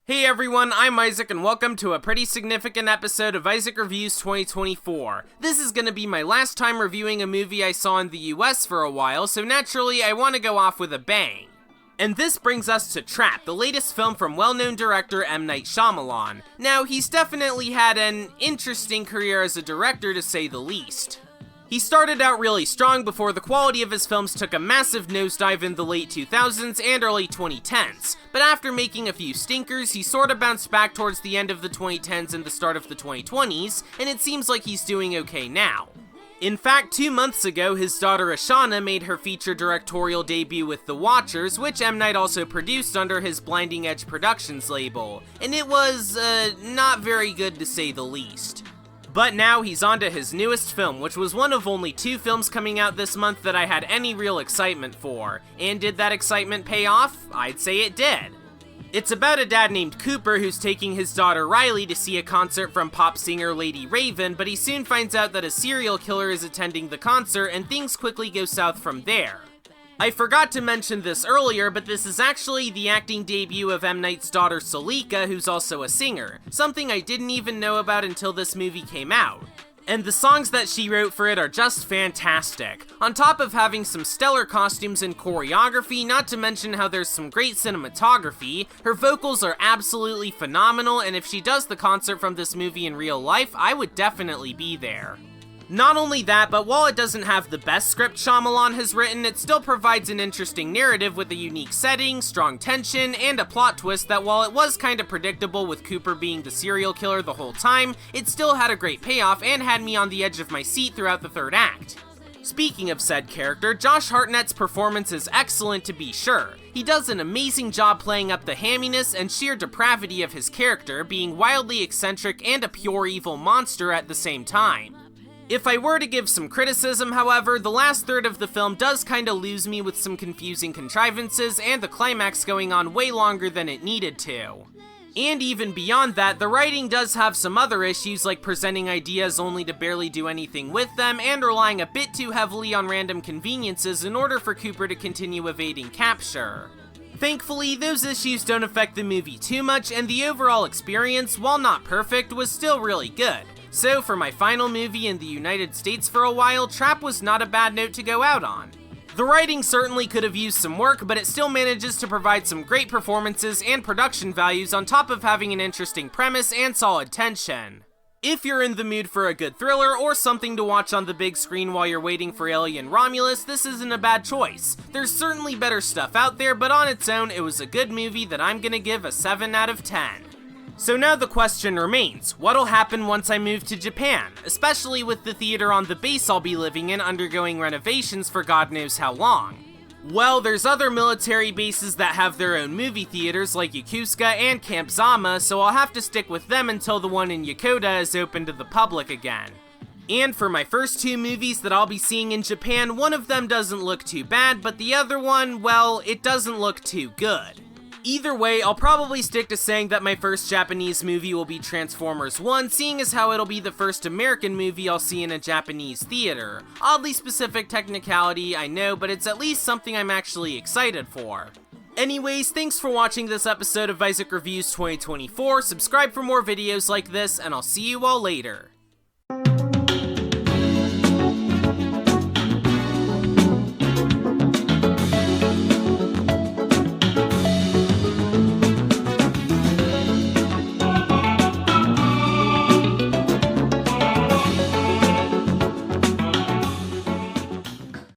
Hey everyone, I'm Isaac and welcome to a pretty significant episode of Isaac Reviews 2024. This is gonna be my last time reviewing a movie I saw in the US for a while, so naturally I want to go off with a bang. And this brings us to Trap, the latest film from well-known director M. Night Shyamalan. Now, he's definitely had an interesting career as a director to say the least. He started out really strong before the quality of his films took a massive nosedive in the late 2000s and early 2010s, but after making a few stinkers, he sorta bounced back towards the end of the 2010s and the start of the 2020s, and it seems like he's doing okay now. In fact, 2 months ago, his daughter Ashana made her feature directorial debut with The Watchers, which M. Night also produced under his Blinding Edge Productions label, and it was, not very good to say the least. But now he's on to his newest film, which was one of only 2 films coming out this month that I had any real excitement for. And did that excitement pay off? I'd say it did. It's about a dad named Cooper who's taking his daughter Riley to see a concert from pop singer Lady Raven, but he soon finds out that a serial killer is attending the concert and things quickly go south from there. I forgot to mention this earlier, but this is actually the acting debut of M. Night's daughter Salika, who's also a singer, something I didn't even know about until this movie came out. And the songs that she wrote for it are just fantastic, on top of having some stellar costumes and choreography, not to mention how there's some great cinematography. Her vocals are absolutely phenomenal, and if she does the concert from this movie in real life, I would definitely be there. Not only that, but while it doesn't have the best script Shyamalan has written, it still provides an interesting narrative with a unique setting, strong tension, and a plot twist that while it was kinda predictable with Cooper being the serial killer the whole time, it still had a great payoff and had me on the edge of my seat throughout the third act. Speaking of said character, Josh Hartnett's performance is excellent to be sure. He does an amazing job playing up the hamminess and sheer depravity of his character, being wildly eccentric and a pure evil monster at the same time. If I were to give some criticism, however, the last third of the film does kinda lose me with some confusing contrivances and the climax going on way longer than it needed to. And even beyond that, the writing does have some other issues like presenting ideas only to barely do anything with them and relying a bit too heavily on random conveniences in order for Cooper to continue evading capture. Thankfully, those issues don't affect the movie too much and the overall experience, while not perfect, was still really good. So for my final movie in the United States for a while, Trap was not a bad note to go out on. The writing certainly could have used some work, but it still manages to provide some great performances and production values on top of having an interesting premise and solid tension. If you're in the mood for a good thriller or something to watch on the big screen while you're waiting for Alien Romulus, this isn't a bad choice. There's certainly better stuff out there, but on its own, it was a good movie that I'm gonna give a 7 out of 10. So now the question remains, what'll happen once I move to Japan, especially with the theater on the base I'll be living in undergoing renovations for God knows how long? Well, there's other military bases that have their own movie theaters like Yokosuka and Camp Zama, so I'll have to stick with them until the one in Yokota is open to the public again. And for my first 2 movies that I'll be seeing in Japan, one of them doesn't look too bad, but the other one, well, it doesn't look too good. Either way, I'll probably stick to saying that my first Japanese movie will be Transformers 1, seeing as how it'll be the first American movie I'll see in a Japanese theater. Oddly specific technicality, I know, but it's at least something I'm actually excited for. Anyways, thanks for watching this episode of Isaac Reviews 2024, subscribe for more videos like this, and I'll see you all later.